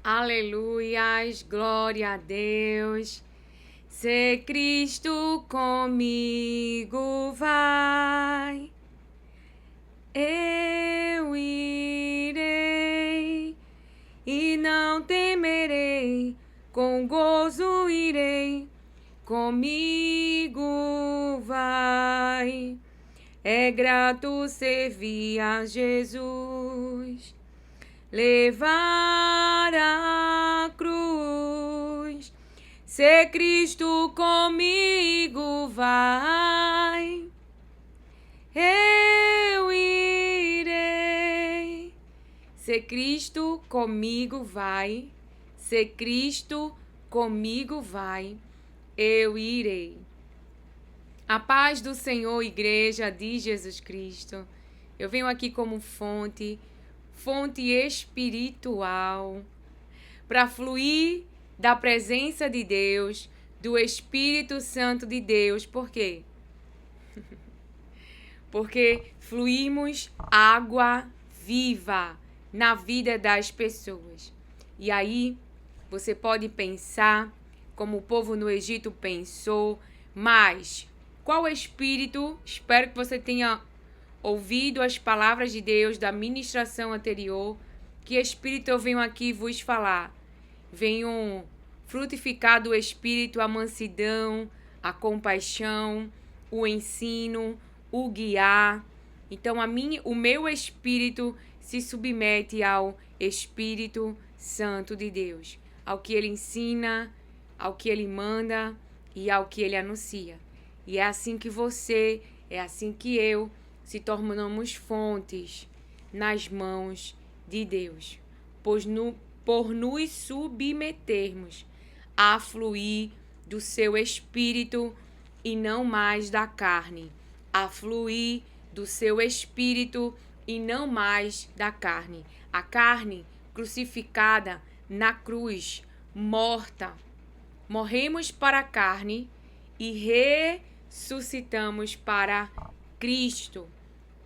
Aleluias, glória a Deus. Se Cristo comigo vai, eu irei e não temerei, com gozo irei, comigo vai. É grato servir a Jesus, levar a cruz. Se Cristo comigo vai, eu irei. Se Cristo comigo vai, se Cristo comigo vai, eu irei. A paz do Senhor, Igreja de Jesus Cristo. Eu venho aqui como fonte espiritual, para fluir da presença de Deus, do Espírito Santo de Deus. Por quê? Porque fluímos água viva na vida das pessoas. E aí você pode pensar como o povo no Egito pensou, mas qual espírito? Espero que você tenha ouvido as palavras de Deus da ministração anterior. Que espírito eu venho aqui vos falar? Venho frutificar do espírito a mansidão, a compaixão, o ensino, o guiar. Então o meu espírito se submete ao Espírito Santo de Deus, ao que ele ensina, ao que ele manda e ao que ele anuncia. E é assim que você, é assim que eu se tornamos fontes nas mãos de Deus, por nos submetermos a fluir do seu espírito e não mais da carne, a fluir do seu espírito e não mais da carne. A carne crucificada na cruz, morta. Morremos para a carne e ressuscitamos para Cristo,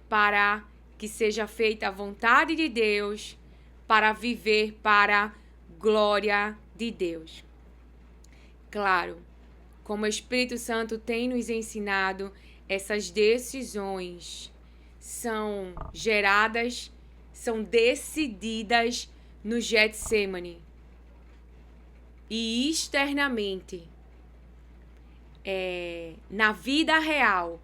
para que seja feita a vontade de Deus, para viver para a glória de Deus. Claro, como o Espírito Santo tem nos ensinado, essas decisões são geradas, são decididas no Getsemane. E externamente, na vida real,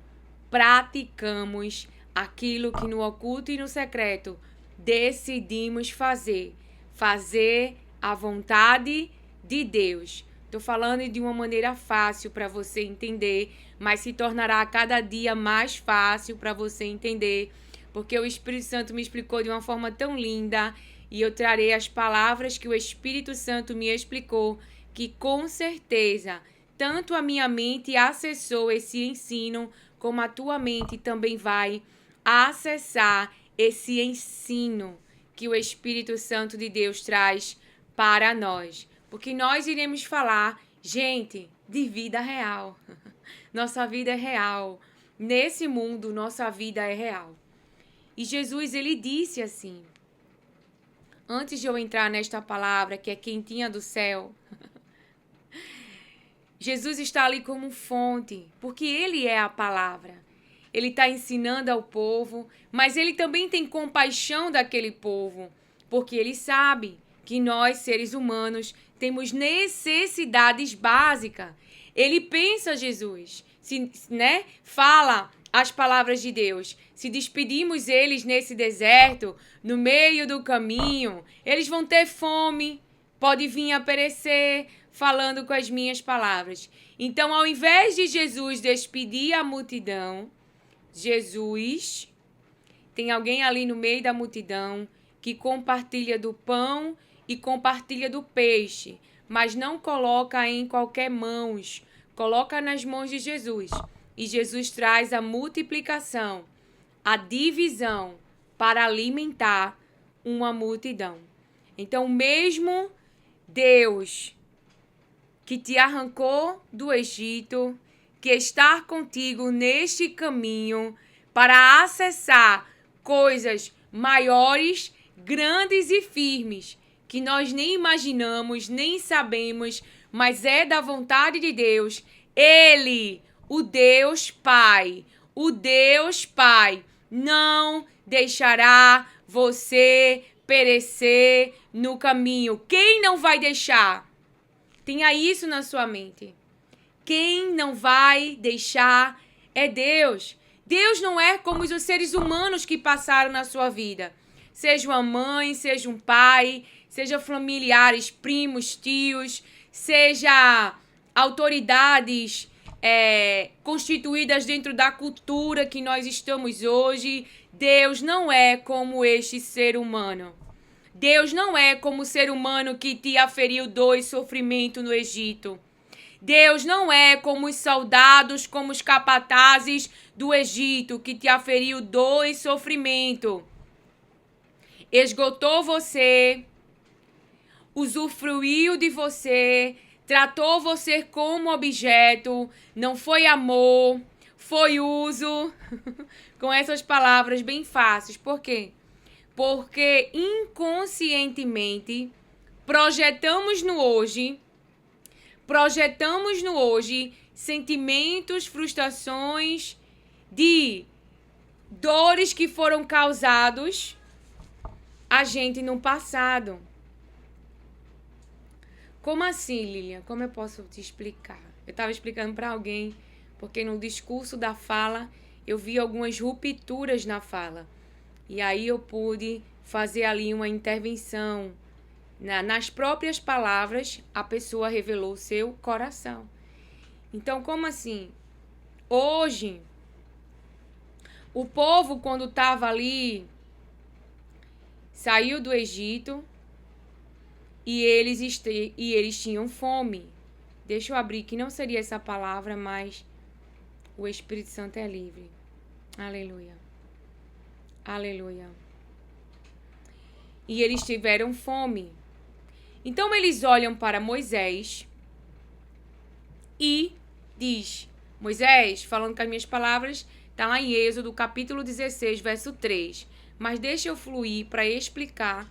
praticamos aquilo que no oculto e no secreto decidimos fazer a vontade de Deus. Estou falando de uma maneira fácil para você entender, mas se tornará a cada dia mais fácil para você entender, porque o Espírito Santo me explicou de uma forma tão linda e eu trarei as palavras que o Espírito Santo me explicou, que com certeza tanto a minha mente acessou esse ensino, como a tua mente também vai acessar esse ensino que o Espírito Santo de Deus traz para nós. Porque nós iremos falar, gente, de vida real. Nossa vida é real. Nesse mundo, nossa vida é real. E Jesus, ele disse assim, antes de eu entrar nesta palavra, que é quentinha do céu, Jesus está ali como fonte, porque ele é a palavra. Ele está ensinando ao povo, mas ele também tem compaixão daquele povo, porque ele sabe que nós, seres humanos, temos necessidades básicas. Ele pensa, Jesus, fala as palavras de Deus. Se despedimos eles nesse deserto, no meio do caminho, eles vão ter fome, pode vir a perecer, falando com as minhas palavras. Então, ao invés de Jesus despedir a multidão, Jesus, tem alguém ali no meio da multidão que compartilha do pão e compartilha do peixe, mas não coloca em qualquer mãos, coloca nas mãos de Jesus. E Jesus traz a multiplicação, a divisão para alimentar uma multidão. Então, mesmo Deus que te arrancou do Egito, que está contigo neste caminho para acessar coisas maiores, grandes e firmes que nós nem imaginamos, nem sabemos, mas é da vontade de Deus. Ele, o Deus Pai, não deixará você perecer no caminho. Quem não vai deixar? Tenha isso na sua mente. Quem não vai deixar é Deus. Deus não é como os seres humanos que passaram na sua vida. Seja uma mãe, seja um pai, seja familiares, primos, tios, seja autoridades constituídas dentro da cultura que nós estamos hoje. Deus não é como este ser humano. Deus não é como o ser humano que te aferiu dor e sofrimento no Egito. Deus não é como os soldados, como os capatazes do Egito, que te aferiu dor e sofrimento. Esgotou você, usufruiu de você, tratou você como objeto, não foi amor, foi uso. Com essas palavras bem fáceis. Por quê? Porque inconscientemente projetamos no hoje sentimentos, frustrações, de dores que foram causados a gente no passado. Como assim, Lilian? Como eu posso te explicar? Eu estava explicando para alguém, porque no discurso da fala eu vi algumas rupturas na fala. E aí eu pude fazer ali uma intervenção. Nas próprias palavras, a pessoa revelou seu coração. Então, como assim? Hoje, o povo, quando estava ali, saiu do Egito e eles tinham fome. Deixa eu abrir, que não seria essa palavra, mas o Espírito Santo é livre. Aleluia. Aleluia. E eles tiveram fome. Então eles olham para Moisés e diz, Moisés, falando com as minhas palavras, está lá em Êxodo, capítulo 16, verso 3. Mas deixa eu fluir para explicar,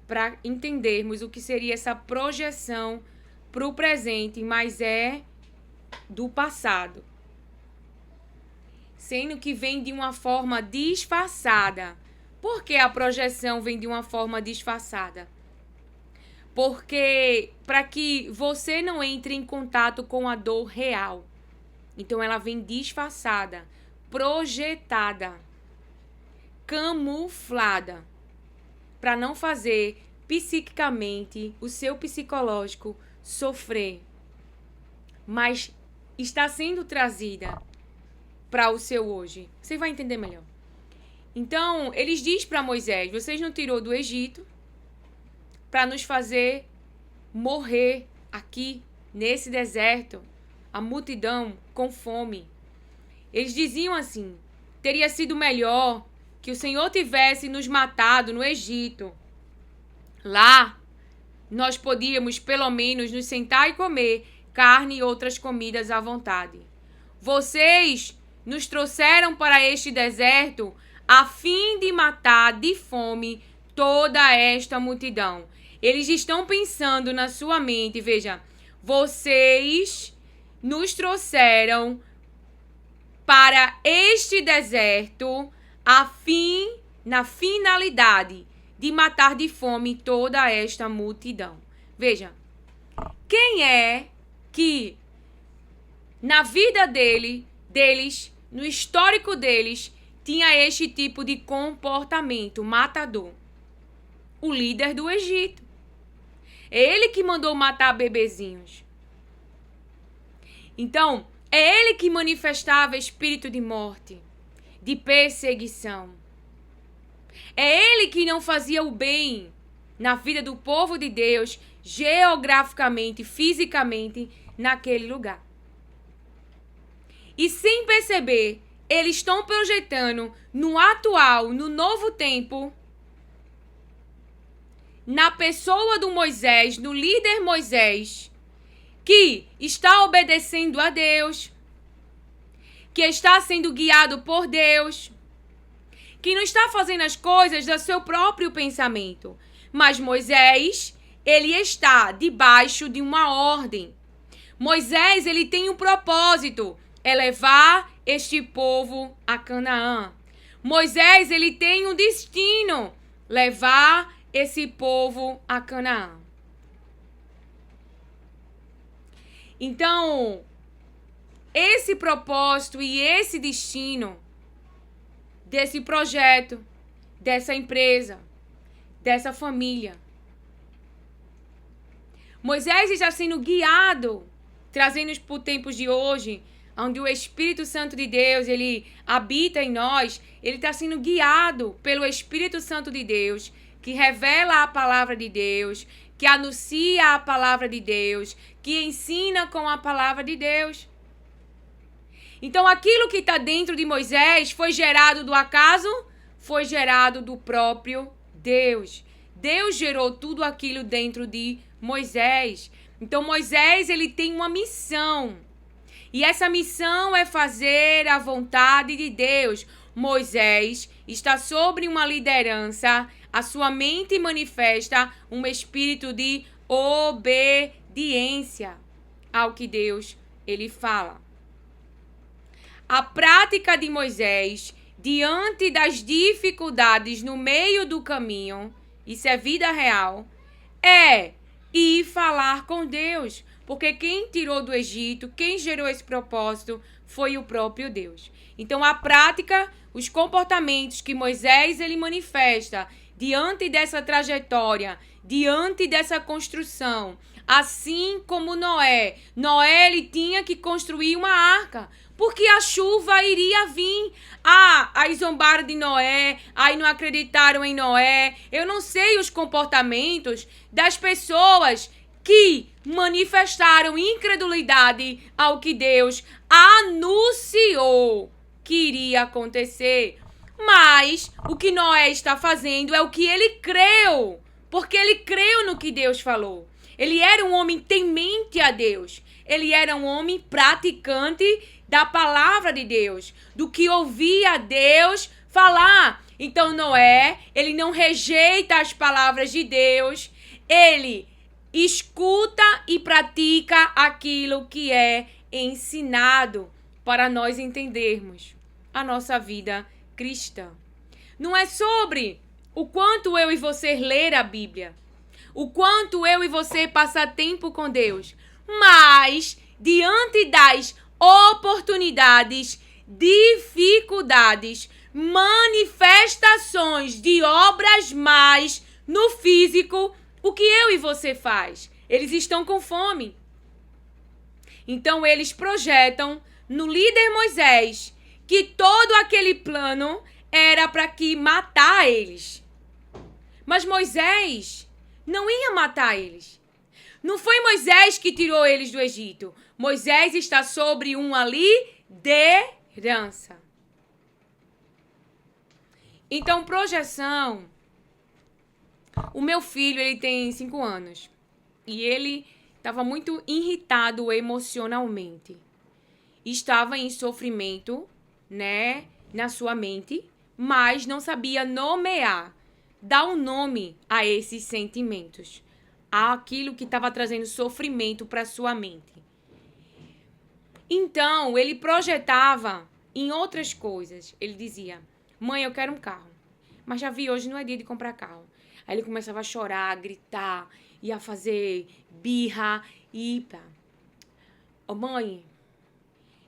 para entendermos o que seria essa projeção para o presente, mas é do passado. Sendo que vem de uma forma disfarçada. Por que a projeção vem de uma forma disfarçada? Porque para que você não entre em contato com a dor real. Então ela vem disfarçada, projetada, camuflada, para não fazer psiquicamente o seu psicológico sofrer. Mas está sendo trazida para o seu hoje. Você vai entender melhor. Então, eles dizem para Moisés, vocês não tirou do Egito para nos fazer morrer aqui, nesse deserto, a multidão com fome. Eles diziam assim, teria sido melhor que o Senhor tivesse nos matado no Egito. Lá, nós podíamos, pelo menos, nos sentar e comer carne e outras comidas à vontade. Vocês nos trouxeram para este deserto a fim de matar de fome toda esta multidão. Eles estão pensando na sua mente, veja, vocês nos trouxeram para este deserto na finalidade de matar de fome toda esta multidão. Veja, quem é que na vida deles, no histórico deles, tinha este tipo de comportamento matador? O líder do Egito. É ele que mandou matar bebezinhos. Então, é ele que manifestava espírito de morte, de perseguição. É ele que não fazia o bem na vida do povo de Deus, geograficamente, fisicamente, naquele lugar. E sem perceber, eles estão projetando no atual, no novo tempo, na pessoa do Moisés, no líder Moisés, que está obedecendo a Deus, que está sendo guiado por Deus, que não está fazendo as coisas do seu próprio pensamento. Mas Moisés ele está debaixo de uma ordem. Moisés, ele tem um propósito, é levar este povo a Canaã. Moisés, ele tem um destino, levar esse povo a Canaã. Então, esse propósito e esse destino desse projeto, dessa empresa, dessa família. Moisés está sendo guiado, trazendo para os tempos de hoje, onde o Espírito Santo de Deus, ele habita em nós, ele está sendo guiado pelo Espírito Santo de Deus, que revela a palavra de Deus, que anuncia a palavra de Deus, que ensina com a palavra de Deus. Então, aquilo que está dentro de Moisés foi gerado do acaso? Foi gerado do próprio Deus. Deus gerou tudo aquilo dentro de Moisés. Então, Moisés, ele tem uma missão. E essa missão é fazer a vontade de Deus. Moisés está sobre uma liderança, a sua mente manifesta um espírito de obediência ao que Deus, ele fala. A prática de Moisés, diante das dificuldades no meio do caminho, isso é vida real, é ir falar com Deus. Porque quem tirou do Egito, quem gerou esse propósito, foi o próprio Deus. Então, a prática, os comportamentos que Moisés ele manifesta diante dessa trajetória, diante dessa construção, assim como Noé. Noé ele tinha que construir uma arca, porque a chuva iria vir. Aí zombaram de Noé, aí não acreditaram em Noé. Eu não sei os comportamentos das pessoas que manifestaram incredulidade ao que Deus anunciou que iria acontecer. Mas o que Noé está fazendo é o que ele creu, porque ele creu no que Deus falou. Ele era um homem temente a Deus. Ele era um homem praticante da palavra de Deus, do que ouvia Deus falar. Então Noé, ele não rejeita as palavras de Deus, ele escuta e pratica aquilo que é ensinado para nós entendermos a nossa vida cristã. Não é sobre o quanto eu e você ler a Bíblia, o quanto eu e você passar tempo com Deus, mas diante das oportunidades, dificuldades, manifestações de obras mais no físico, o que eu e você faz? Eles estão com fome. Então eles projetam no líder Moisés que todo aquele plano era para que matar eles. Mas Moisés não ia matar eles. Não foi Moisés que tirou eles do Egito. Moisés está sobre uma liderança. Então, projeção. O meu filho, ele tem 5 anos. E ele estava muito irritado emocionalmente. Estava em sofrimento, né, na sua mente, mas não sabia nomear, dar um nome a esses sentimentos, àquilo que estava trazendo sofrimento para sua mente. Então, ele projetava em outras coisas. Ele dizia: mãe, eu quero um carro. Mas já vi, hoje não é dia de comprar carro. Aí ele começava a chorar, a gritar, ia fazer birra e pá. Ô, mãe.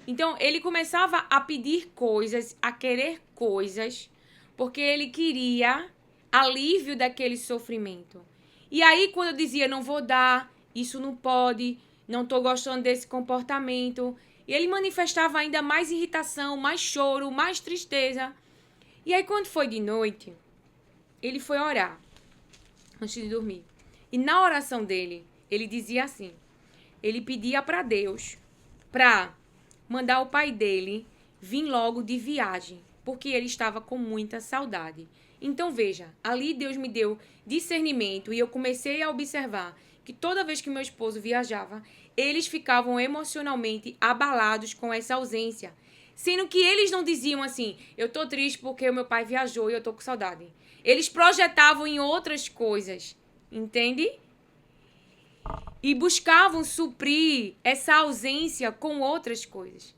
Então, ele começava a pedir coisas, a querer coisas, porque ele queria alívio daquele sofrimento. E aí, quando eu dizia, não vou dar, isso não pode, não tô gostando desse comportamento, e ele manifestava ainda mais irritação, mais choro, mais tristeza. E aí, quando foi de noite, ele foi orar antes de dormir. E na oração dele, ele dizia assim, ele pedia para Deus para mandar o pai dele vir logo de viagem, porque ele estava com muita saudade. Então, veja, ali Deus me deu discernimento e eu comecei a observar que toda vez que meu esposo viajava, eles ficavam emocionalmente abalados com essa ausência. Sendo que eles não diziam assim, eu tô triste porque o meu pai viajou e eu tô com saudade. Eles projetavam em outras coisas, entende? e buscavam suprir essa ausência com outras coisas.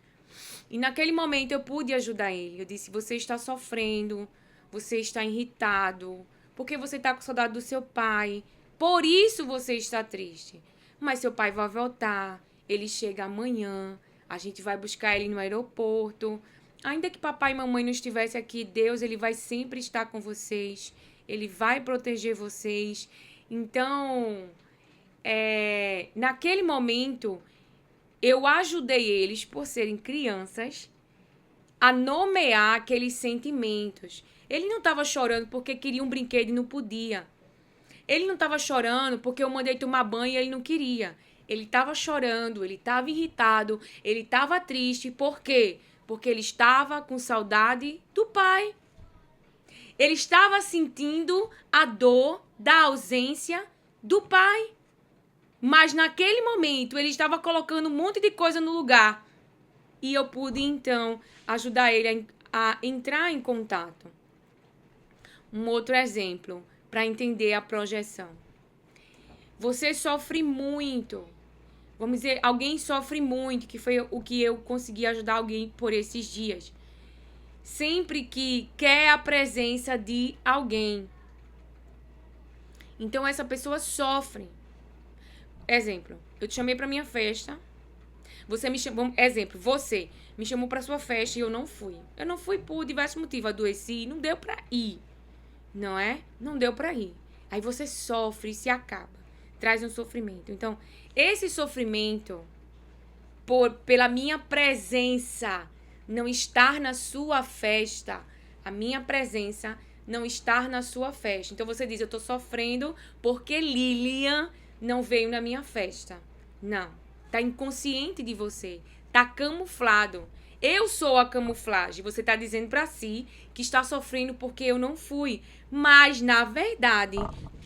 E naquele momento eu pude ajudar ele. Eu disse, você está sofrendo, você está irritado, porque você está com saudade do seu pai. Por isso você está triste. Mas seu pai vai voltar, ele chega amanhã, a gente vai buscar ele no aeroporto. Ainda que papai e mamãe não estivessem aqui, Deus, ele vai sempre estar com vocês. Ele vai proteger vocês. Então, naquele momento, eu ajudei eles, por serem crianças, a nomear aqueles sentimentos. Ele não estava chorando porque queria um brinquedo e não podia. Ele não estava chorando porque eu mandei tomar banho e ele não queria. Ele estava chorando, ele estava irritado, ele estava triste. Por quê? Porque ele estava com saudade do pai. Ele estava sentindo a dor da ausência do pai. Mas naquele momento ele estava colocando um monte de coisa no lugar. E eu pude então ajudar ele a entrar em contato. Um outro exemplo para entender a projeção. Você sofre muito. Vamos dizer, alguém sofre muito, que foi o que eu consegui ajudar alguém por esses dias. Sempre que quer a presença de alguém. Então essa pessoa sofre. Exemplo, eu te chamei para minha festa. Você me chamou, você me chamou para sua festa e eu não fui. Eu não fui por diversos motivos, adoeci, não deu para ir. Não é? Não deu para ir. Aí você sofre e se acaba. Traz um sofrimento. Então, esse sofrimento pela minha presença não estar na sua festa, a minha presença não estar na sua festa. Então você diz, eu tô sofrendo porque Lilian não veio na minha festa. Não. Tá inconsciente de você. Tá camuflado. Eu sou a camuflagem. Você tá dizendo pra si que está sofrendo porque eu não fui. Mas, na verdade,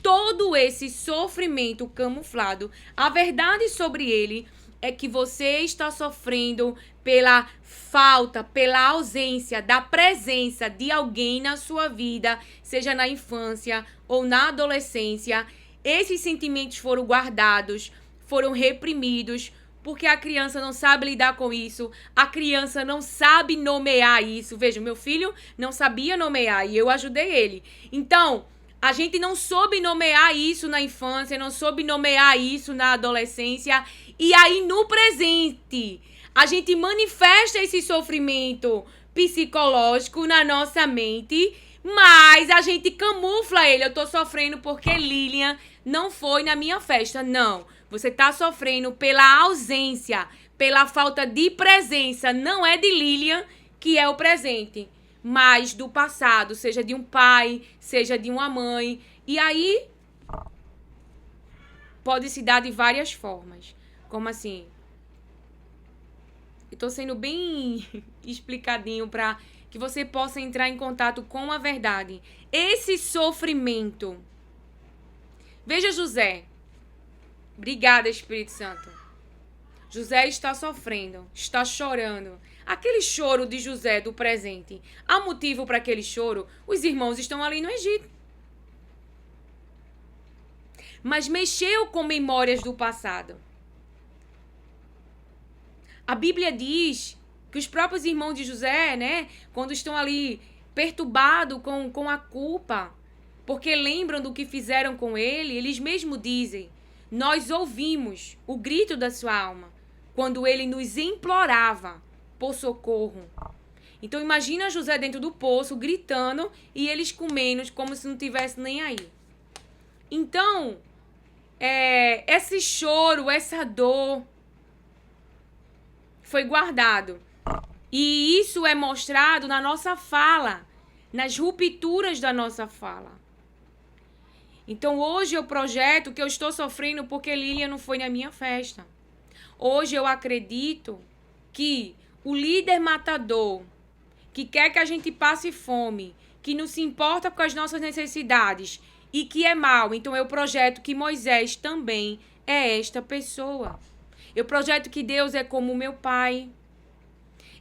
todo esse sofrimento camuflado, a verdade sobre ele é que você está sofrendo pela falta, pela ausência da presença de alguém na sua vida, seja na infância ou na adolescência. Esses sentimentos foram guardados, foram reprimidos, porque a criança não sabe lidar com isso, a criança não sabe nomear isso. Veja, meu filho não sabia nomear e eu ajudei ele. Então, a gente não soube nomear isso na infância, não soube nomear isso na adolescência. E aí, no presente, a gente manifesta esse sofrimento psicológico na nossa mente, mas a gente camufla ele. Eu tô sofrendo porque Lilian não foi na minha festa. Não. Você tá sofrendo pela ausência, pela falta de presença. Não é de Lilian que é o presente, mas do passado, seja de um pai, seja de uma mãe. E aí, pode se dar de várias formas. Como assim? Eu tô sendo bem explicadinho para que você possa entrar em contato com a verdade. Esse sofrimento. Veja José. Obrigada, Espírito Santo. José está sofrendo, está chorando. Aquele choro de José do presente. Há motivo para aquele choro? Os irmãos estão ali no Egito. Mas mexeu com memórias do passado. A Bíblia diz que os próprios irmãos de José, né, quando estão ali perturbados com a culpa, porque lembram do que fizeram com ele, eles mesmos dizem, nós ouvimos o grito da sua alma, quando ele nos implorava por socorro. Então imagina José dentro do poço, gritando, e eles comendo como se não tivesse nem aí. Então, esse choro, essa dor, foi guardado. E isso é mostrado na nossa fala, nas rupturas da nossa fala. Então hoje eu projeto que eu estou sofrendo porque Lilian não foi na minha festa. Hoje eu acredito que o líder matador, que quer que a gente passe fome, que não se importa com as nossas necessidades e que é mau, então eu projeto que Moisés também é esta pessoa. Eu projeto que Deus é como meu pai.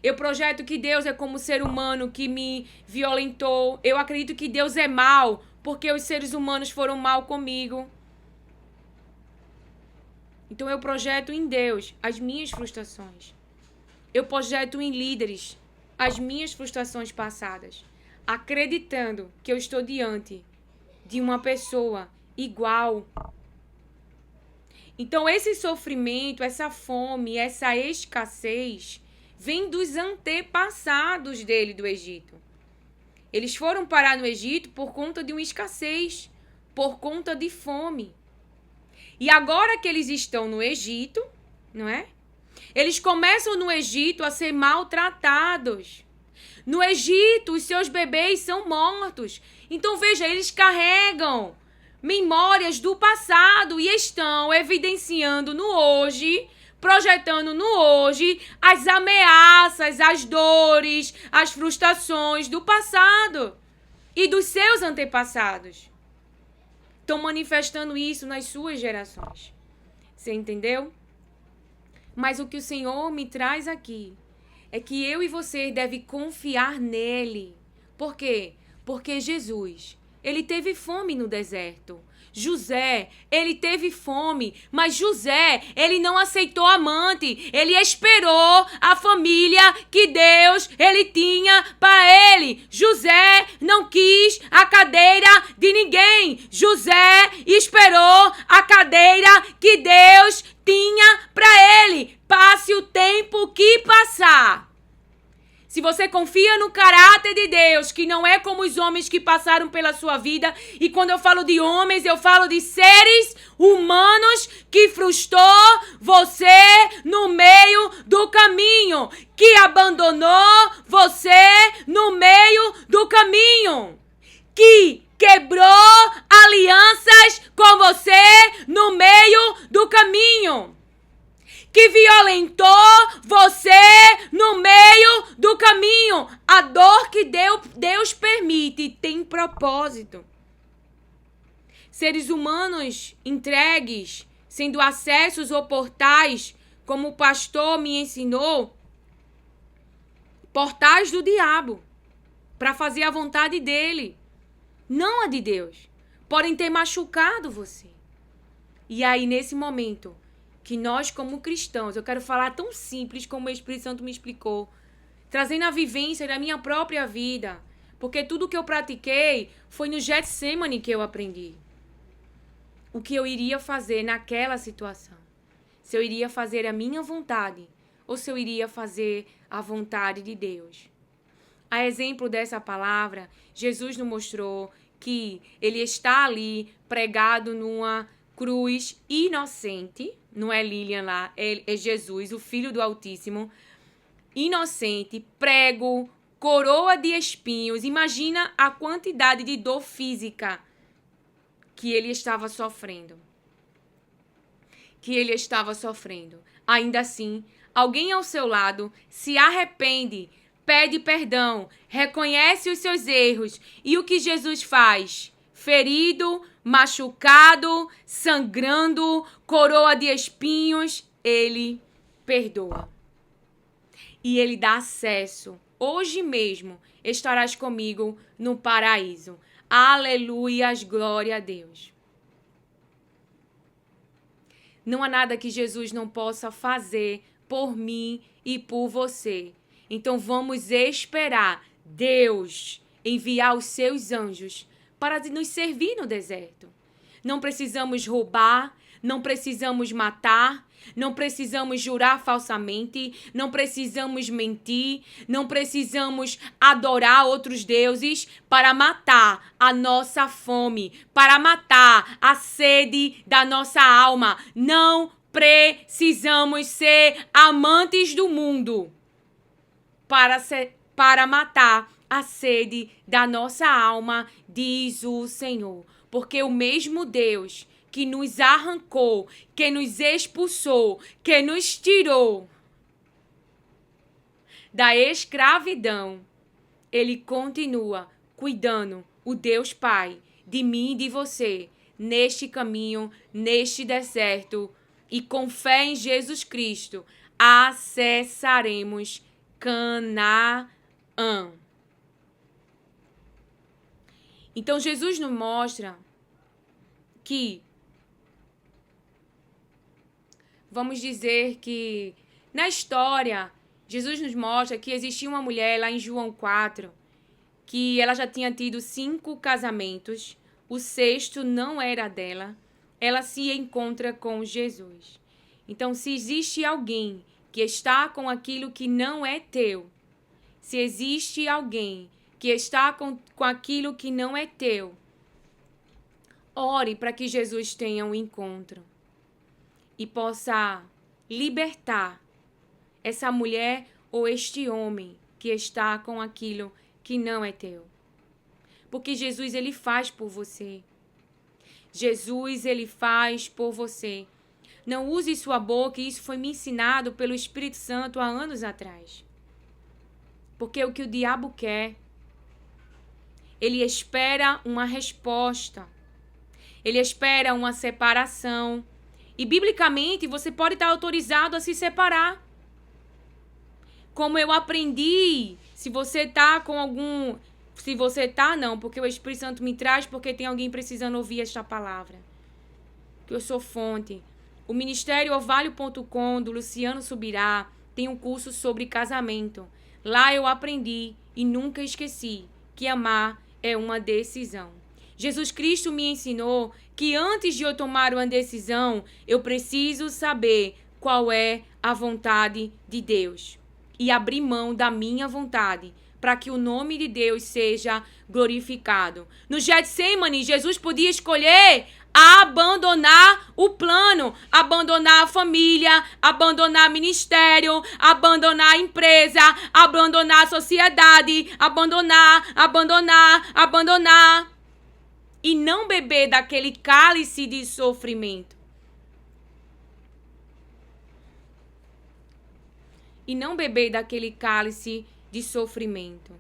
Eu projeto que Deus é como o ser humano que me violentou. Eu acredito que Deus é mau porque os seres humanos foram mal comigo. Então eu projeto em Deus as minhas frustrações. Eu projeto em líderes as minhas frustrações passadas, acreditando que eu estou diante de uma pessoa igual. Então esse sofrimento, essa fome, essa escassez vem dos antepassados dele do Egito. Eles foram parar no Egito por conta de uma escassez, por conta de fome. E agora que eles estão no Egito, não é? Eles começam no Egito a ser maltratados. No Egito, os seus bebês são mortos. Então, veja, eles carregam memórias do passado e estão evidenciando no hoje, projetando no hoje as ameaças, as dores, as frustrações do passado e dos seus antepassados. Estão manifestando isso nas suas gerações. Você entendeu? Mas o que o Senhor me traz aqui é que eu e você devem confiar nele. Por quê? Porque Jesus, ele teve fome no deserto. José, ele teve fome, mas José, ele não aceitou amante. Ele esperou a família que Deus, ele tinha para ele. José não quis a cadeira de ninguém. José esperou a cadeira que Deus tinha para ele. Passe o tempo que passar. Se você confia no caráter de Deus, que não é como os homens que passaram pela sua vida, e quando eu falo de homens, eu falo de seres humanos que frustrou você no meio do caminho, que abandonou você no meio do caminho, que quebrou alianças com você no meio do caminho, que violentou você no meio do caminho. A dor que Deus permite tem propósito. Seres humanos entregues, sendo acessos ou portais, como o pastor me ensinou, portais do diabo, para fazer a vontade dele, não a de Deus. Podem ter machucado você. E aí, nesse momento, que nós, como cristãos, eu quero falar tão simples como o Espírito Santo me explicou, trazendo a vivência da minha própria vida, porque tudo que eu pratiquei foi no Getsemane que eu aprendi o que eu iria fazer naquela situação. Se eu iria fazer a minha vontade ou se eu iria fazer a vontade de Deus. A exemplo dessa palavra, Jesus nos mostrou que ele está ali pregado numa cruz inocente, não é Lilian lá, é Jesus, o Filho do Altíssimo, inocente, prego, coroa de espinhos. Imagina a quantidade de dor física que ele estava sofrendo. Ainda assim, alguém ao seu lado se arrepende, pede perdão, reconhece os seus erros. E o que Jesus faz? Ferido, machucado, sangrando, coroa de espinhos, ele perdoa. E ele dá acesso. Hoje mesmo estarás comigo no paraíso. Aleluias, glória a Deus. Não há nada que Jesus não possa fazer por mim e por você. Então vamos esperar Deus enviar os seus anjos para nos servir no deserto. Não precisamos roubar, não precisamos matar, não precisamos jurar falsamente, não precisamos mentir, não precisamos adorar outros deuses para matar a nossa fome, para matar a sede da nossa alma. Não precisamos ser amantes do mundo para matar a sede da nossa alma, diz o Senhor. Porque o mesmo Deus que nos arrancou, que nos expulsou, que nos tirou da escravidão, ele continua cuidando, o Deus Pai, de mim e de você, neste caminho, neste deserto. E com fé em Jesus Cristo, acessaremos Canaã. Então, Jesus nos mostra que vamos dizer que na história, Jesus nos mostra que existia uma mulher lá em João 4, que ela já tinha tido 5 casamentos, o 6º não era dela, ela se encontra com Jesus. Então, se existe alguém que está com aquilo que não é teu, se existe alguém que está com aquilo que não é teu, ore para que Jesus tenha um encontro e possa libertar essa mulher ou este homem que está com aquilo que não é teu. Porque Jesus, ele faz por você. Jesus, ele faz por você. Não use sua boca, isso foi me ensinado pelo Espírito Santo há anos atrás. Porque o que o diabo quer, ele espera uma resposta. Ele espera uma separação. E, biblicamente, você pode estar autorizado a se separar. Como eu aprendi, se você está com algum... Se você está, não, porque o Espírito Santo me traz, porque tem alguém precisando ouvir esta palavra. Que eu sou fonte. O Ministério Orvalho.com, do Luciano Subirá, tem um curso sobre casamento. Lá eu aprendi e nunca esqueci que amar é uma decisão. Jesus Cristo me ensinou que antes de eu tomar uma decisão, eu preciso saber qual é a vontade de Deus. E abrir mão da minha vontade, para que o nome de Deus seja glorificado. No Getsemane, Jesus podia escolher abandonar o plano, abandonar a família, abandonar o ministério, abandonar a empresa, abandonar a sociedade, abandonar. E não beber daquele cálice de sofrimento. E não beber daquele cálice de sofrimento.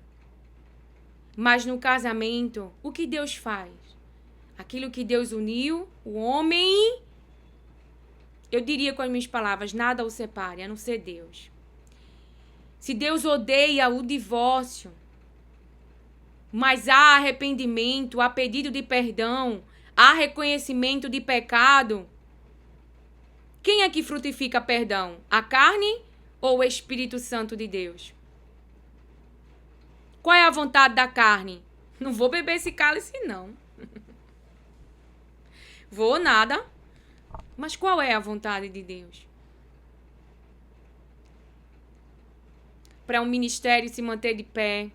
Mas no casamento, o que Deus faz? Aquilo que Deus uniu, o homem, eu diria com as minhas palavras, nada o separe, a não ser Deus. Se Deus odeia o divórcio, mas há arrependimento, há pedido de perdão, há reconhecimento de pecado, quem é que frutifica perdão? A carne ou o Espírito Santo de Deus? Qual é a vontade da carne? Não vou beber esse cálice, não. Vou nada. Mas qual é a vontade de Deus? Para um ministério se manter de pé,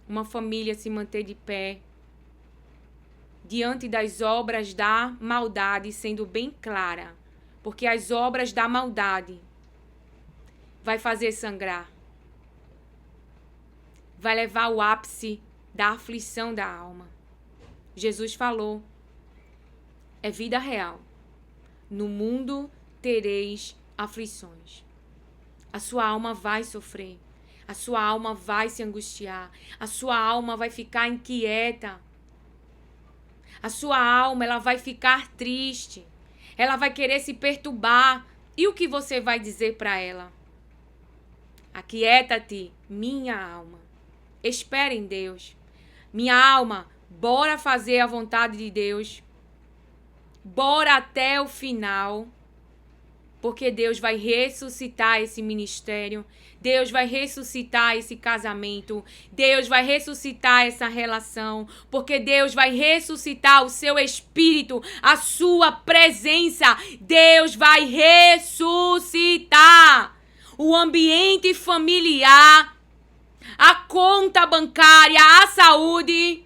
uma família se manter de pé, diante das obras da maldade, sendo bem clara. Porque as obras da maldade vai fazer sangrar. Vai levar ao ápice da aflição da alma. Jesus falou. É vida real. No mundo tereis aflições. A sua alma vai sofrer. A sua alma vai se angustiar. A sua alma vai ficar inquieta. A sua alma, ela vai ficar triste. Ela vai querer se perturbar. E o que você vai dizer para ela? Aquieta-te, minha alma. Espera em Deus. Minha alma, bora fazer a vontade de Deus. Bora até o final. Porque Deus vai ressuscitar esse ministério. Deus vai ressuscitar esse casamento. Deus vai ressuscitar essa relação. Porque Deus vai ressuscitar o seu espírito, a sua presença. Deus vai ressuscitar o ambiente familiar, a conta bancária, a saúde.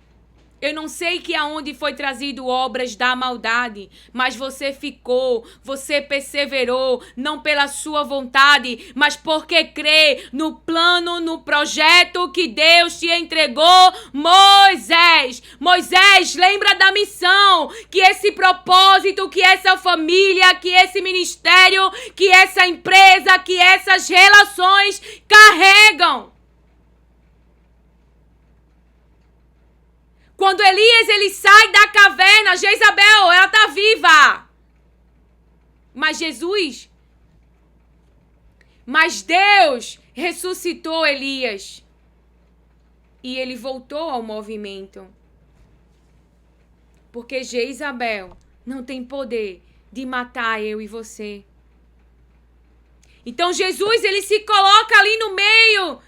Eu não sei que aonde foi trazido obras da maldade, mas você ficou, você perseverou, não pela sua vontade, mas porque crê no plano, no projeto que Deus te entregou, Moisés. Moisés, lembra da missão, que esse propósito, que essa família, que esse ministério, que essa empresa, que essas relações carregam. Quando Elias, ele sai da caverna, Jezabel, ela está viva. Mas Deus ressuscitou Elias. E ele voltou ao movimento. Porque Jezabel não tem poder de matar eu e você. Então Jesus, ele se coloca ali no meio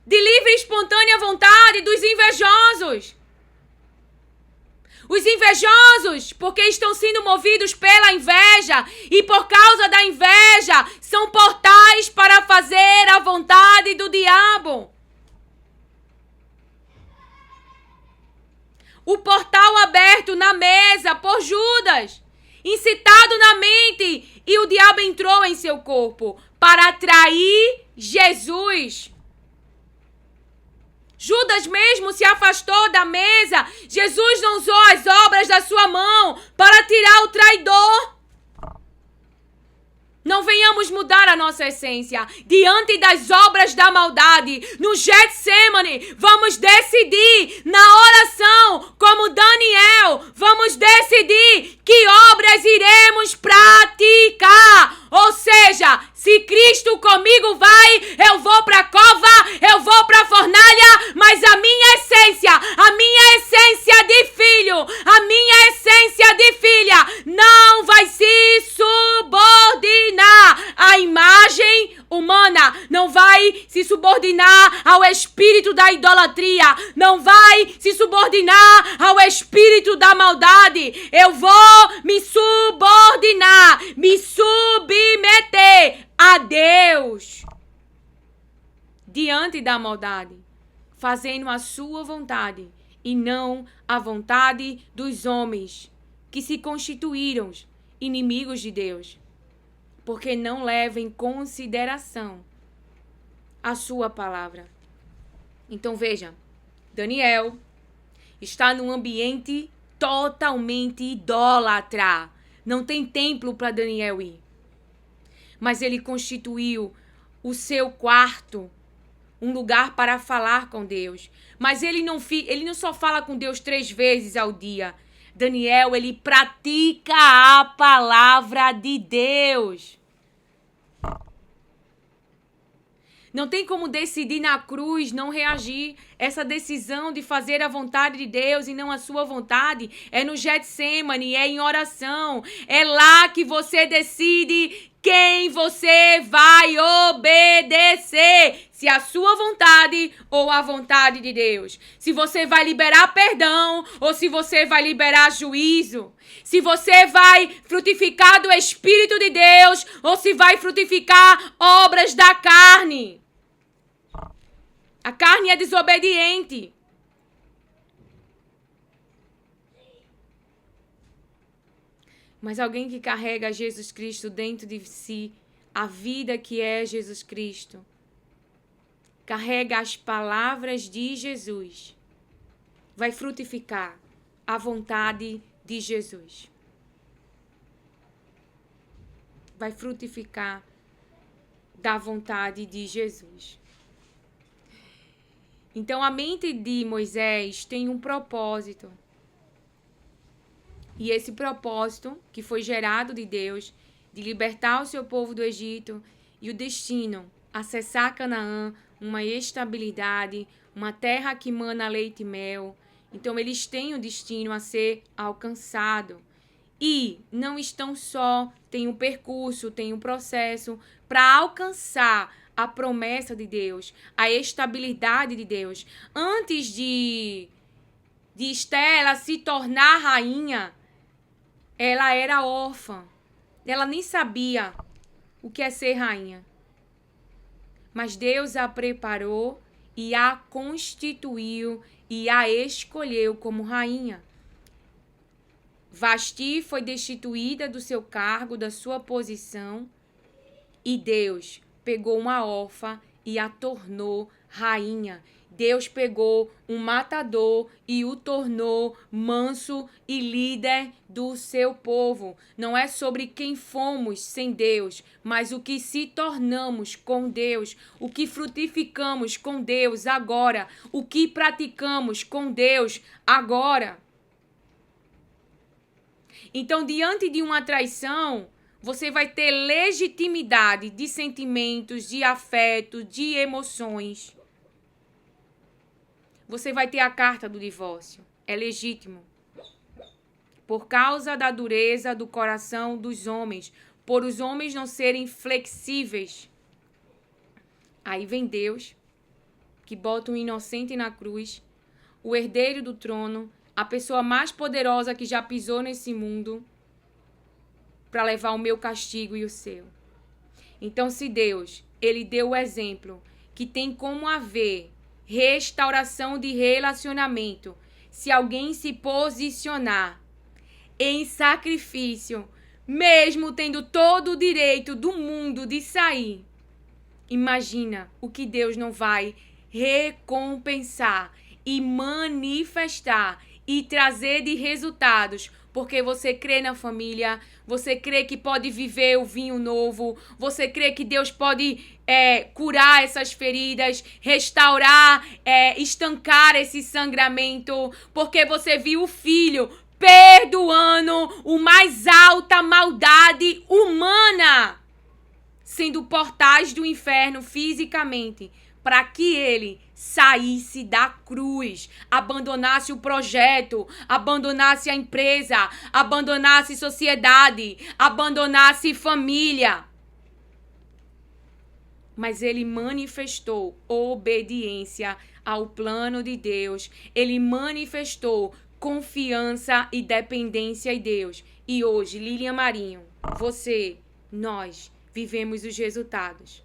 de livre e espontânea vontade dos invejosos. Os invejosos, porque estão sendo movidos pela inveja e por causa da inveja, são portais para fazer a vontade do diabo. O portal aberto na mesa por Judas, incitado na mente, e o diabo entrou em seu corpo para atrair Jesus. Judas mesmo se afastou da mesa. Jesus não usou as obras da sua mão para tirar o traidor. Não venhamos mudar a nossa essência diante das obras da maldade. No Getsemane, vamos decidir na oração, como Daniel, vamos decidir que obras iremos praticar. Ou seja, se Cristo comigo vai, eu vou para a cova, eu vou para a fornalha, mas a minha essência de filho, a minha essência de filha não vai se subordinar à imagem humana, não vai se subordinar ao espírito da idolatria, não vai se subordinar ao espírito da maldade. Eu vou me subordinar, me submeter a Deus diante da maldade, fazendo a sua vontade e não a vontade dos homens que se constituíram inimigos de Deus, porque não levam em consideração a sua palavra. Então veja, Daniel está num ambiente totalmente idólatra. Não tem templo para Daniel ir. Mas ele constituiu o seu quarto um lugar para falar com Deus. Mas ele não só fala com Deus 3 vezes ao dia. Daniel, ele pratica a palavra de Deus. Não tem como decidir na cruz não reagir. Essa decisão de fazer a vontade de Deus e não a sua vontade é no Getsemane, é em oração. É lá que você decide quem você vai obedecer. Se a sua vontade ou a vontade de Deus. Se você vai liberar perdão ou se você vai liberar juízo. Se você vai frutificar do Espírito de Deus ou se vai frutificar obras da carne. A carne é desobediente. Mas alguém que carrega Jesus Cristo dentro de si, a vida que é Jesus Cristo, carrega as palavras de Jesus, vai frutificar a vontade de Jesus. Vai frutificar da vontade de Jesus. Então, a mente de Moisés tem um propósito. E esse propósito, que foi gerado de Deus, de libertar o seu povo do Egito, e o destino, acessar Canaã, uma estabilidade, uma terra que mana leite e mel. Então, eles têm o destino a ser alcançado. E não estão só, tem um percurso, tem um processo para alcançar a promessa de Deus, a estabilidade de Deus. Antes de Esther ela se tornar rainha, ela era órfã. Ela nem sabia o que é ser rainha. Mas Deus a preparou e a constituiu e a escolheu como rainha. Vasti foi destituída do seu cargo, da sua posição, e Deus pegou uma órfã e a tornou rainha. Deus pegou um matador e o tornou manso e líder do seu povo. Não é sobre quem fomos sem Deus, mas o que se tornamos com Deus, o que frutificamos com Deus agora, o que praticamos com Deus agora. Então, diante de uma traição, você vai ter legitimidade de sentimentos, de afeto, de emoções. Você vai ter a carta do divórcio. É legítimo. Por causa da dureza do coração dos homens. Por os homens não serem flexíveis. Aí vem Deus, que bota um inocente na cruz, o herdeiro do trono, a pessoa mais poderosa que já pisou nesse mundo, para levar o meu castigo e o seu. Então, se Deus, ele deu o exemplo que tem como haver restauração de relacionamento, se alguém se posicionar em sacrifício, mesmo tendo todo o direito do mundo de sair, imagina o que Deus não vai recompensar e manifestar e trazer de resultados, porque você crê na família, você crê que pode viver o vinho novo, você crê que Deus pode curar essas feridas, restaurar, estancar esse sangramento, porque você viu o Filho perdoando o mais alta maldade humana, sendo portais do inferno fisicamente, para que ele saísse da cruz, abandonasse o projeto, abandonasse a empresa, abandonasse sociedade, abandonasse família. Mas ele manifestou obediência ao plano de Deus, ele manifestou confiança e dependência em Deus. E hoje, Lilian Marinho, você, nós, vivemos os resultados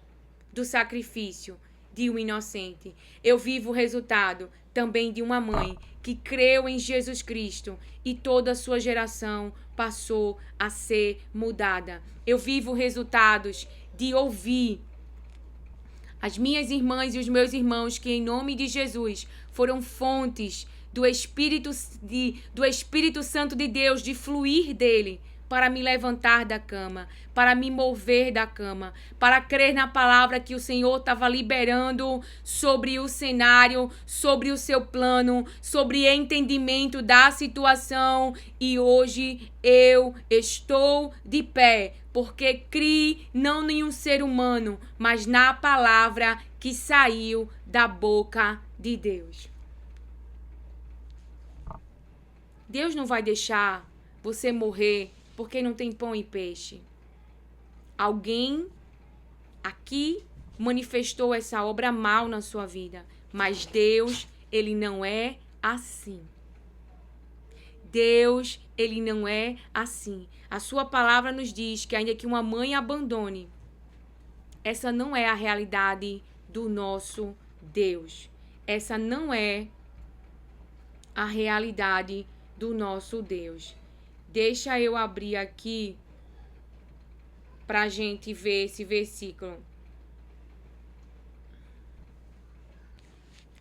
do sacrifício de um inocente. Eu vivo o resultado também de uma mãe que creu em Jesus Cristo e toda a sua geração passou a ser mudada. Eu vivo resultados de ouvir as minhas irmãs e os meus irmãos que, em nome de Jesus, foram fontes do Espírito Santo de Deus, de fluir dele, para me levantar da cama, para me mover da cama, para crer na palavra que o Senhor estava liberando sobre o cenário, sobre o seu plano, sobre entendimento da situação. E hoje eu estou de pé, porque criei não em um ser humano, mas na palavra que saiu da boca de Deus. Deus não vai deixar você morrer porque não tem pão e peixe. Alguém aqui manifestou essa obra mal na sua vida, mas Deus, ele não é assim. Deus, ele não é assim. A sua palavra nos diz que ainda que uma mãe abandone, essa não é a realidade do nosso Deus. Essa não é a realidade do nosso Deus. Deixa eu abrir aqui para a gente ver esse versículo.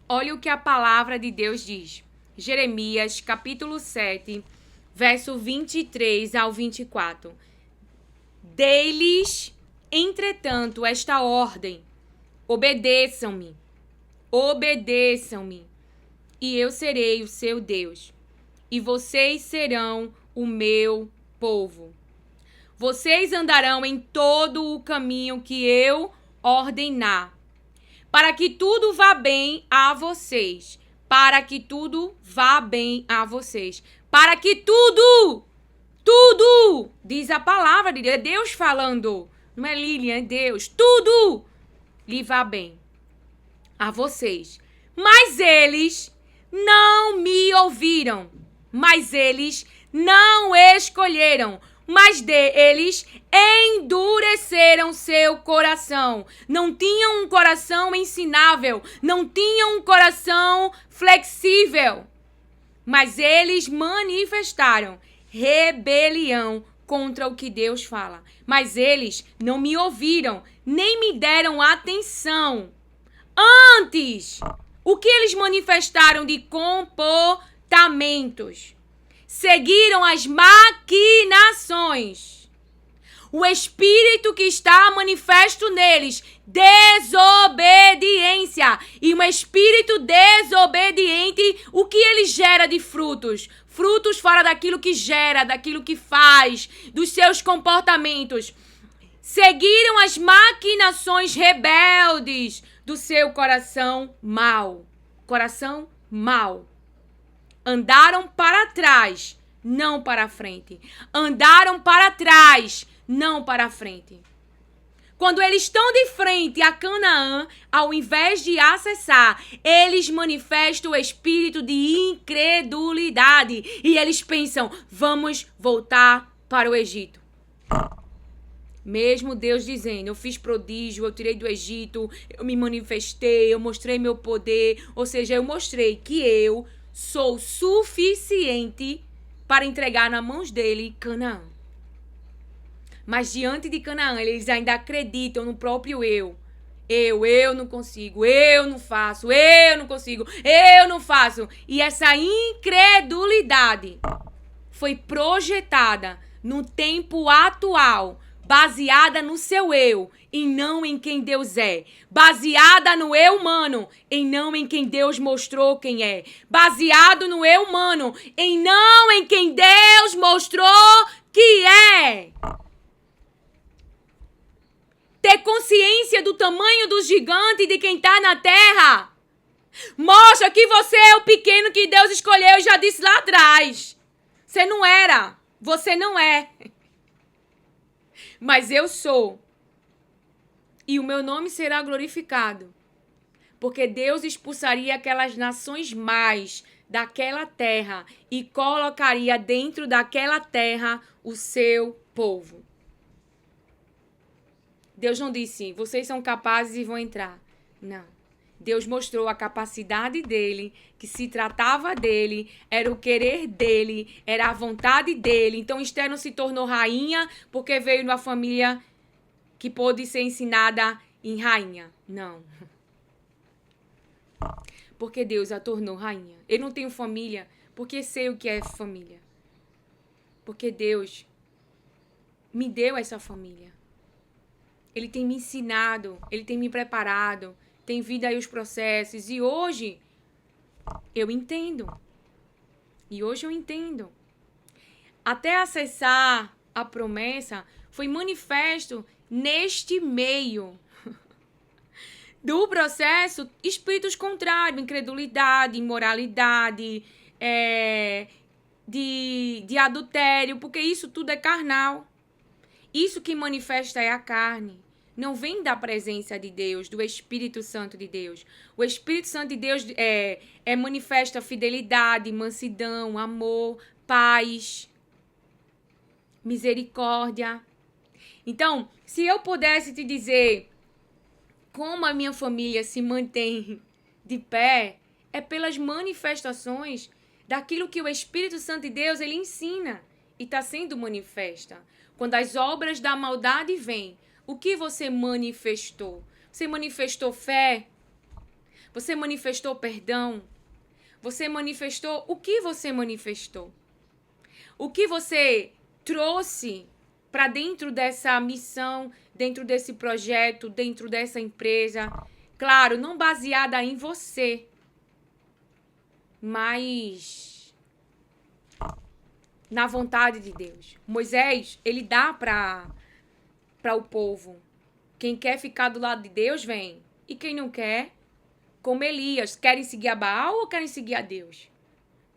Olha o que a palavra de Deus diz. Jeremias, capítulo 7, verso 23 ao 24. Dei-lhes, entretanto, esta ordem: obedeçam-me, e eu serei o seu Deus, e vocês serão o meu povo. Vocês andarão em todo o caminho que eu ordenar, para que tudo vá bem a vocês. Para que tudo vá bem a vocês. Para que tudo, diz a palavra de Deus, é Deus falando, não é Lilian, é Deus, tudo lhe vá bem a vocês. Mas eles não me ouviram, mas eles não escolheram, mas eles endureceram seu coração. Não tinham um coração ensinável, não tinham um coração flexível, mas eles manifestaram rebelião contra o que Deus fala. Mas eles não me ouviram, nem me deram atenção. Antes, o que eles manifestaram de comportamentos? Seguiram as maquinações. O espírito que está manifesto neles, desobediência. E um espírito desobediente, o que ele gera de frutos? Frutos fora daquilo que gera, daquilo que faz, dos seus comportamentos. Seguiram as maquinações rebeldes do seu coração mau. Coração mau. Andaram para trás, não para frente. Andaram para trás, não para frente. Quando eles estão de frente a Canaã, ao invés de acessar, eles manifestam o espírito de incredulidade. E eles pensam, vamos voltar para o Egito. Mesmo Deus dizendo, eu fiz prodígio, eu tirei do Egito, eu me manifestei, eu mostrei meu poder. Ou seja, eu mostrei que eu sou suficiente para entregar nas mãos dele Canaã. Mas diante de Canaã, eles ainda acreditam no próprio eu. Eu não consigo, eu não faço, eu não consigo, eu não faço. E essa incredulidade foi projetada no tempo atual, baseada no seu eu e não em quem Deus é. Baseada no eu humano e não em quem Deus mostrou quem é. Baseado no eu humano e não em quem Deus mostrou que é. Ter consciência do tamanho do gigante de quem está na terra mostra que você é o pequeno que Deus escolheu e já disse lá atrás. Você não era, você não é. Mas eu sou. E o meu nome será glorificado. Porque Deus expulsaria aquelas nações mais daquela terra e colocaria dentro daquela terra o seu povo. Deus não disse, vocês são capazes e vão entrar. Não. Deus mostrou a capacidade dele, que se tratava dele, era o querer dele, era a vontade dele. Então Esther não se tornou rainha porque veio de uma família que pôde ser ensinada em rainha. Não. Porque Deus a tornou rainha. Eu não tenho família porque sei o que é família. Porque Deus me deu essa família. Ele tem me ensinado, ele tem me preparado, tem vindo aí os processos. E hoje eu entendo. Até acessar a promessa foi manifesto neste meio do processo espíritos contrários, incredulidade, imoralidade, de adultério, porque isso tudo é carnal. Isso que manifesta é a carne. Não vem da presença de Deus, do Espírito Santo de Deus. O Espírito Santo de Deus manifesta fidelidade, mansidão, amor, paz, misericórdia. Então, se eu pudesse te dizer como a minha família se mantém de pé, é pelas manifestações daquilo que o Espírito Santo de Deus ele ensina e está sendo manifesta. Quando as obras da maldade vêm, o que você manifestou? Você manifestou fé? Você manifestou perdão? Você manifestou? O que você manifestou? O que você trouxe para dentro dessa missão, dentro desse projeto, dentro dessa empresa? Claro, não baseada em você, mas na vontade de Deus. Moisés, ele dá para o povo. Quem quer ficar do lado de Deus, vem. E quem não quer, como Elias, querem seguir a Baal ou querem seguir a Deus?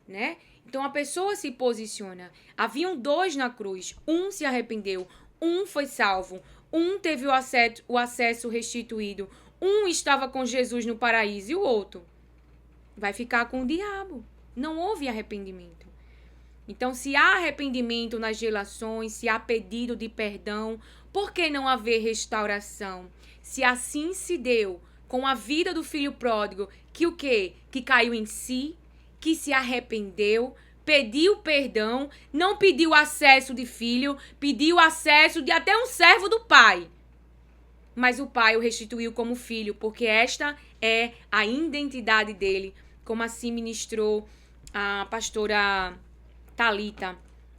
Né? Então a pessoa se posiciona. Haviam 2 na cruz. Um se arrependeu. Um foi salvo. Um teve o acesso restituído. Um estava com Jesus no paraíso e o outro vai ficar com o diabo. Não houve arrependimento. Então, se há arrependimento nas relações, se há pedido de perdão, por que não haver restauração? Se assim se deu com a vida do filho pródigo, que o quê? Que caiu em si, que se arrependeu, pediu perdão, não pediu acesso de filho, pediu acesso de até um servo do pai. Mas o pai o restituiu como filho, porque esta é a identidade dele, como assim ministrou a pastora Thalita.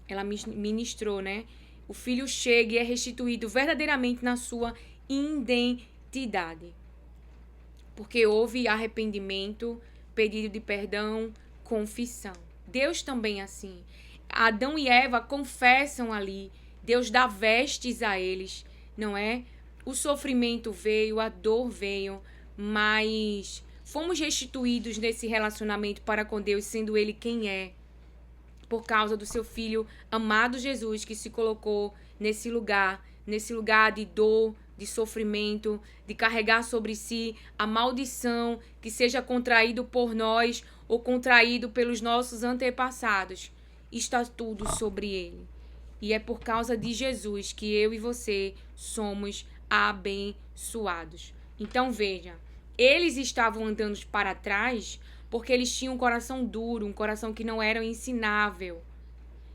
Ela ministrou, né? O filho chega e é restituído verdadeiramente na sua identidade. Porque houve arrependimento, pedido de perdão, confissão. Deus também é assim. Adão e Eva confessam ali. Deus dá vestes a eles, não é? O sofrimento veio, a dor veio, mas fomos restituídos nesse relacionamento para com Deus, sendo Ele quem é. Por causa do seu Filho amado Jesus, que se colocou nesse lugar de dor, de sofrimento, de carregar sobre si a maldição que seja contraído por nós ou contraído pelos nossos antepassados. Está tudo sobre ele. E é por causa de Jesus que eu e você somos abençoados. Então veja, eles estavam andando para trás porque eles tinham um coração duro, um coração que não era ensinável.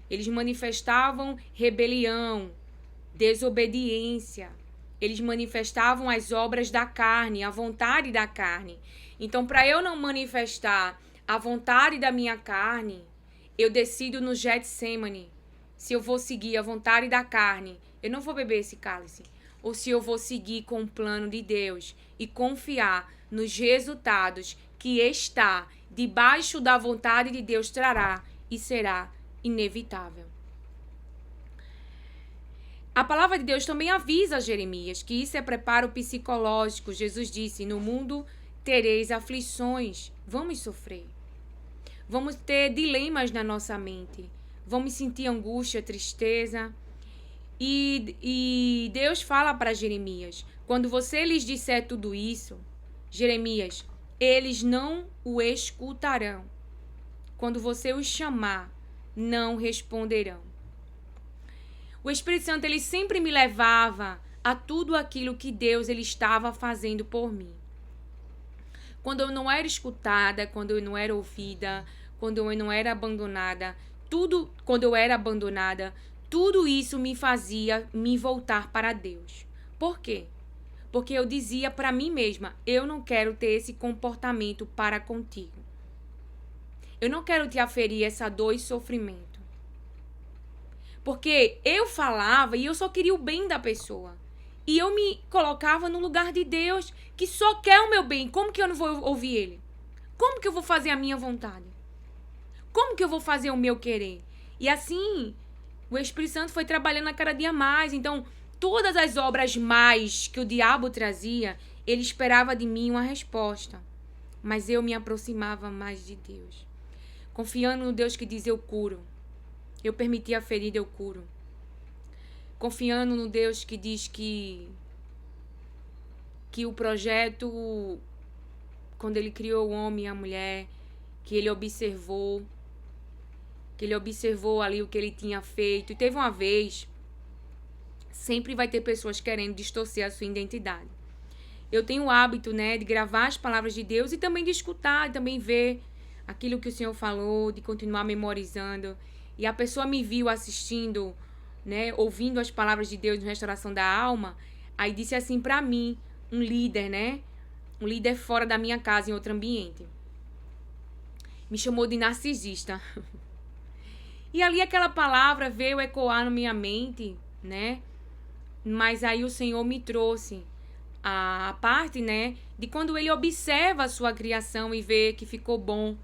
Eles manifestavam rebelião, desobediência. Eles manifestavam as obras da carne, a vontade da carne. Então, para eu não manifestar a vontade da minha carne, eu decido no Getsemane se eu vou seguir a vontade da carne. Eu não vou beber esse cálice. Ou se eu vou seguir com o plano de Deus e confiar nos resultados que está debaixo da vontade de Deus trará e será inevitável. A palavra de Deus também avisa a Jeremias que isso é preparo psicológico. Jesus disse: no mundo tereis aflições, vamos sofrer. Vamos ter dilemas na nossa mente. Vamos sentir angústia, tristeza. E Deus fala para Jeremias: quando você lhes disser tudo isso, Jeremias, eles não o escutarão. Quando você os chamar, não responderão. O Espírito Santo, ele sempre me levava a tudo aquilo que Deus ele estava fazendo por mim. Quando eu não era escutada, quando eu não era ouvida, quando eu não era abandonada, quando eu era abandonada, tudo isso me fazia me voltar para Deus. Por quê? Porque eu dizia para mim mesma: eu não quero ter esse comportamento para contigo. Eu não quero te aferir essa dor e sofrimento. Porque eu falava e eu só queria o bem da pessoa. E eu me colocava no lugar de Deus, que só quer o meu bem. Como que eu não vou ouvir Ele? Como que eu vou fazer a minha vontade? Como que eu vou fazer o meu querer? E assim, o Espírito Santo foi trabalhando a cada dia mais. Então, todas as obras mais que o diabo trazia, ele esperava de mim uma resposta. Mas eu me aproximava mais de Deus. Confiando no Deus que diz: eu curo. Eu permiti a ferida, eu curo. Confiando no Deus que diz que o projeto, quando ele criou o homem e a mulher, que ele observou ali o que ele tinha feito. E teve uma vez, sempre vai ter pessoas querendo distorcer a sua identidade. Eu tenho o hábito, de gravar as palavras de Deus e também de escutar, e também ver aquilo que o Senhor falou, de continuar memorizando. E a pessoa me viu assistindo, ouvindo as palavras de Deus na restauração da alma, aí disse assim para mim, um líder, um líder fora da minha casa, em outro ambiente. Me chamou de narcisista. E ali aquela palavra veio ecoar na minha mente, Mas aí o Senhor me trouxe a parte, de quando ele observa a sua criação e vê que ficou bom.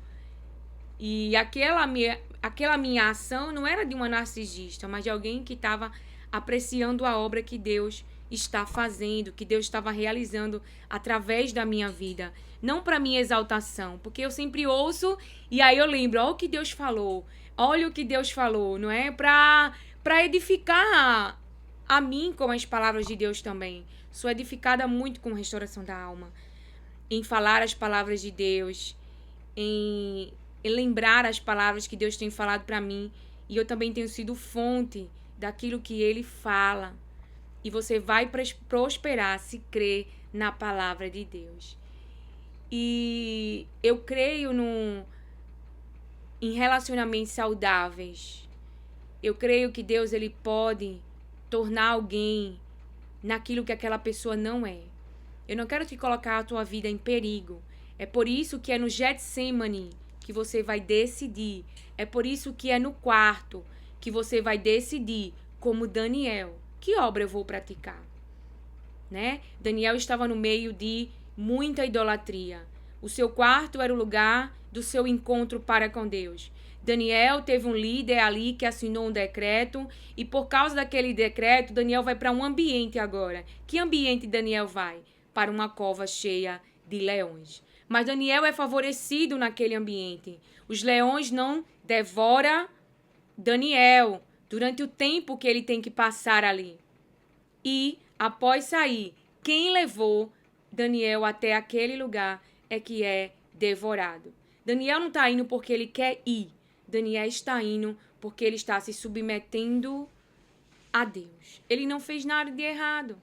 E aquela minha ação não era de uma narcisista, mas de alguém que estava apreciando a obra que Deus está fazendo, que Deus estava realizando através da minha vida. Não para minha exaltação, porque eu sempre ouço e aí eu lembro: olha o que Deus falou, olha o que Deus falou, não é? Para edificar a mim com as palavras de Deus também. Sou edificada muito com a restauração da alma, em falar as palavras de Deus, em lembrar as palavras que Deus tem falado para mim. E eu também tenho sido fonte daquilo que Ele fala. E você vai prosperar se crer na palavra de Deus. E eu creio em relacionamentos saudáveis. Eu creio que Deus ele pode tornar alguém naquilo que aquela pessoa não é. Eu não quero te colocar a tua vida em perigo. É por isso que é no Getsemane que você vai decidir. É por isso que é no quarto que você vai decidir, como Daniel, que obra eu vou praticar, Daniel estava no meio de muita idolatria. O seu quarto era o lugar do seu encontro para com Deus. Daniel teve um líder ali que assinou um decreto e por causa daquele decreto, Daniel vai para um ambiente agora. Que ambiente Daniel vai? Para uma cova cheia de leões. Mas Daniel é favorecido naquele ambiente. Os leões não devoram Daniel durante o tempo que ele tem que passar ali. E após sair, quem levou Daniel até aquele lugar é que é devorado. Daniel não está indo porque ele quer ir. Daniel está indo porque ele está se submetendo a Deus. Ele não fez nada de errado.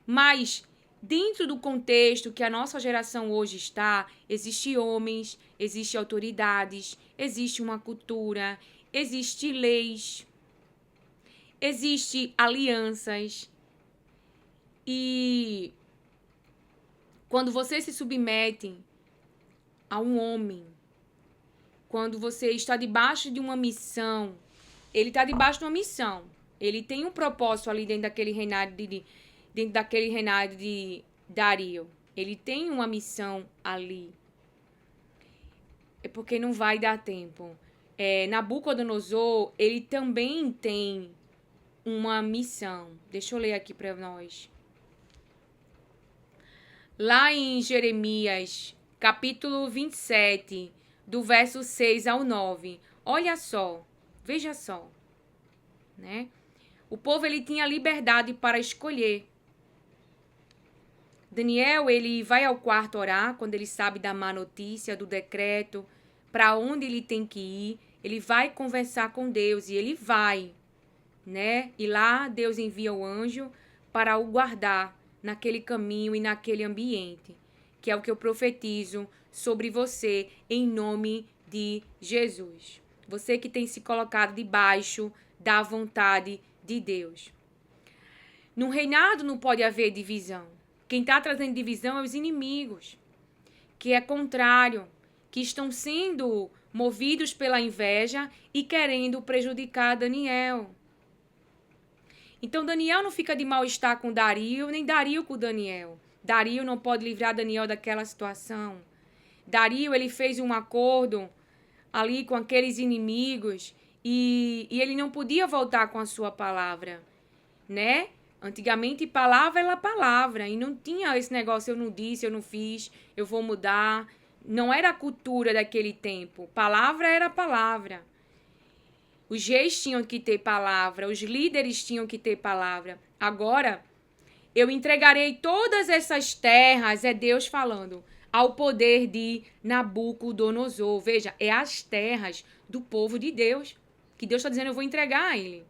Mas, dentro do contexto que a nossa geração hoje está, existem homens, existem autoridades, existe uma cultura, existem leis, existem alianças. E quando você se submete a um homem, quando você está debaixo de uma missão, ele está debaixo de uma missão. Ele tem um propósito ali dentro daquele reinado de Dario. Ele tem uma missão ali. É porque não vai dar tempo. Nabucodonosor, ele também tem uma missão. Deixa eu ler aqui para nós. Lá em Jeremias, capítulo 27, do verso 6 ao 9. Olha só, veja só, né? O povo, ele tinha liberdade para escolher. Daniel, ele vai ao quarto orar quando ele sabe da má notícia, do decreto, para onde ele tem que ir. Ele vai conversar com Deus e ele vai, né? E lá Deus envia o anjo para o guardar naquele caminho e naquele ambiente, que é o que eu profetizo sobre você em nome de Jesus. Você que tem se colocado debaixo da vontade de Deus. No reinado não pode haver divisão. Quem está trazendo divisão é os inimigos, que é contrário, que estão sendo movidos pela inveja e querendo prejudicar Daniel. Então Daniel não fica de mal-estar com Dario, nem Dario com Daniel. Dario não pode livrar Daniel daquela situação. Dario, ele fez um acordo ali com aqueles inimigos e ele não podia voltar com a sua palavra, né? Antigamente, palavra era palavra e não tinha esse negócio, eu não disse, eu não fiz, eu vou mudar. Não era a cultura daquele tempo. Palavra era palavra. Os reis tinham que ter palavra, os líderes tinham que ter palavra. Agora, eu entregarei todas essas terras, é Deus falando, ao poder de Nabucodonosor. Veja, é as terras do povo de Deus, que Deus está dizendo, eu vou entregar a ele.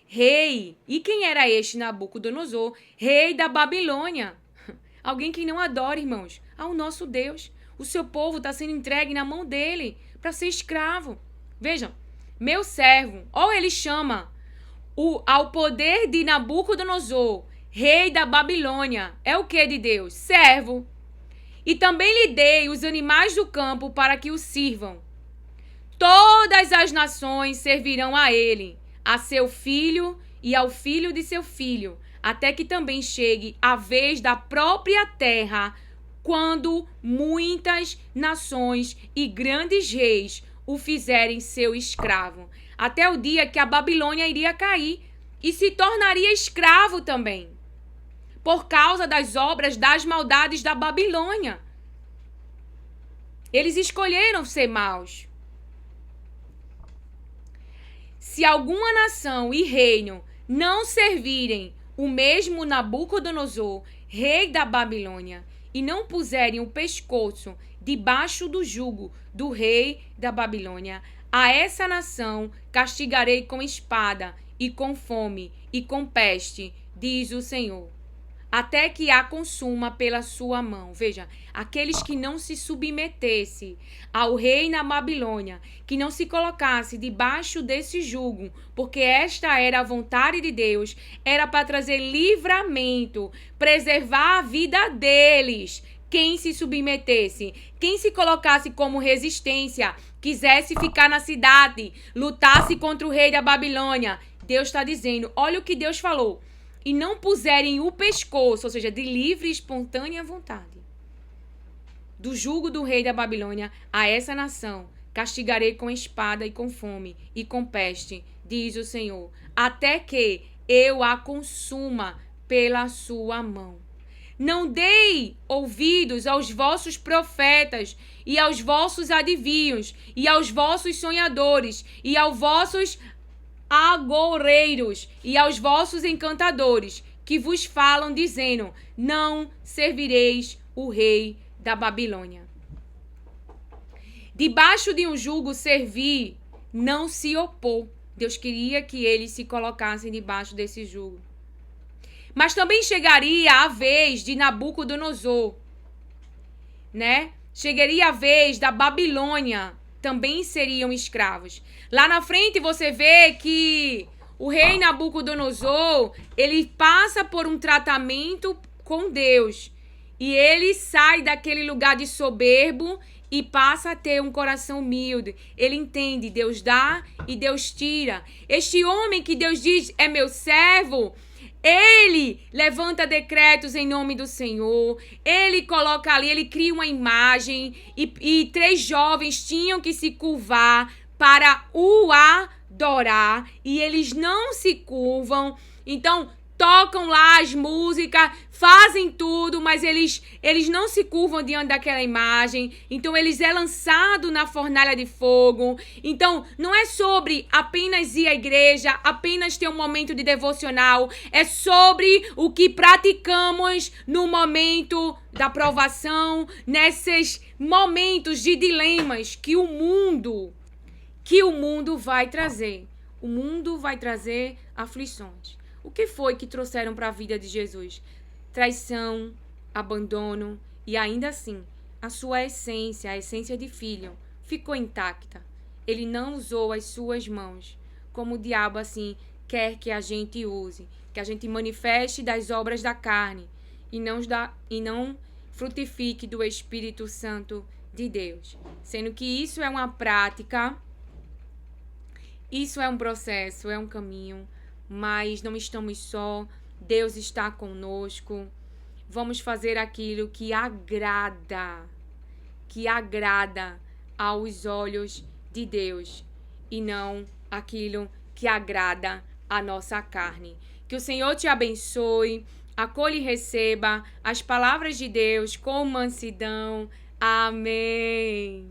Rei, e quem era este Nabucodonosor? Rei da Babilônia. Alguém que não adora, irmãos, ao nosso Deus. O seu povo está sendo entregue na mão dele para ser escravo. Vejam, meu servo, ou ele chama ao poder de Nabucodonosor, rei da Babilônia. É o que de Deus? Servo. E também lhe dei os animais do campo para que o sirvam. Todas as nações servirão a ele, a seu filho e ao filho de seu filho, até que também chegue a vez da própria terra, quando muitas nações e grandes reis o fizerem seu escravo, até o dia que a Babilônia iria cair e se tornaria escravo também, por causa das obras, das maldades da Babilônia. Eles escolheram ser maus. Se alguma nação e reino não servirem o mesmo Nabucodonosor, rei da Babilônia, e não puserem o pescoço debaixo do jugo do rei da Babilônia, a essa nação castigarei com espada e com fome e com peste, diz o Senhor, até que a consuma pela sua mão. Veja, aqueles que não se submetessem ao rei na Babilônia, que não se colocasse debaixo desse jugo, porque esta era a vontade de Deus, era para trazer livramento, preservar a vida deles. Quem se submetesse, quem se colocasse como resistência, quisesse ficar na cidade, lutasse contra o rei da Babilônia, Deus está dizendo, olha o que Deus falou, e não puserem o pescoço, ou seja, de livre e espontânea vontade, do jugo do rei da Babilônia, a essa nação castigarei com espada e com fome e com peste, diz o Senhor, até que eu a consuma pela sua mão. Não dei ouvidos aos vossos profetas e aos vossos adivinhos e aos vossos sonhadores e aos vossos agoureiros e aos vossos encantadores, que vos falam, dizendo: não servireis o rei da Babilônia. Debaixo de um jugo servir, não se opor. Deus queria que eles se colocassem debaixo desse jugo. Mas também chegaria a vez de Nabucodonosor, né? Chegaria a vez da Babilônia, também seriam escravos. Lá na frente você vê que o rei Nabucodonosor, ele passa por um tratamento com Deus. E ele sai daquele lugar de soberbo e passa a ter um coração humilde. Ele entende, Deus dá e Deus tira. Este homem que Deus diz é meu servo, ele levanta decretos em nome do Senhor. Ele coloca ali, ele cria uma imagem. E 3 jovens tinham que se curvar para o adorar. E eles não se curvam. Então, tocam lá as músicas, fazem tudo, mas eles não se curvam diante daquela imagem. Então, eles é lançado na fornalha de fogo. Então, não é sobre apenas ir à igreja, apenas ter um momento de devocional. É sobre o que praticamos no momento da provação, nesses momentos de dilemas que o mundo vai trazer. O mundo vai trazer aflições. O que foi que trouxeram para a vida de Jesus? Traição, abandono e ainda assim, a sua essência, a essência de filho, ficou intacta. Ele não usou as suas mãos, como o diabo assim quer que a gente use, que a gente manifeste das obras da carne e não frutifique do Espírito Santo de Deus. Sendo que isso é uma prática, isso é um processo, é um caminho. Mas não estamos só, Deus está conosco. Vamos fazer aquilo que agrada aos olhos de Deus e não aquilo que agrada a nossa carne. Que o Senhor te abençoe, acolha e receba as palavras de Deus com mansidão. Amém.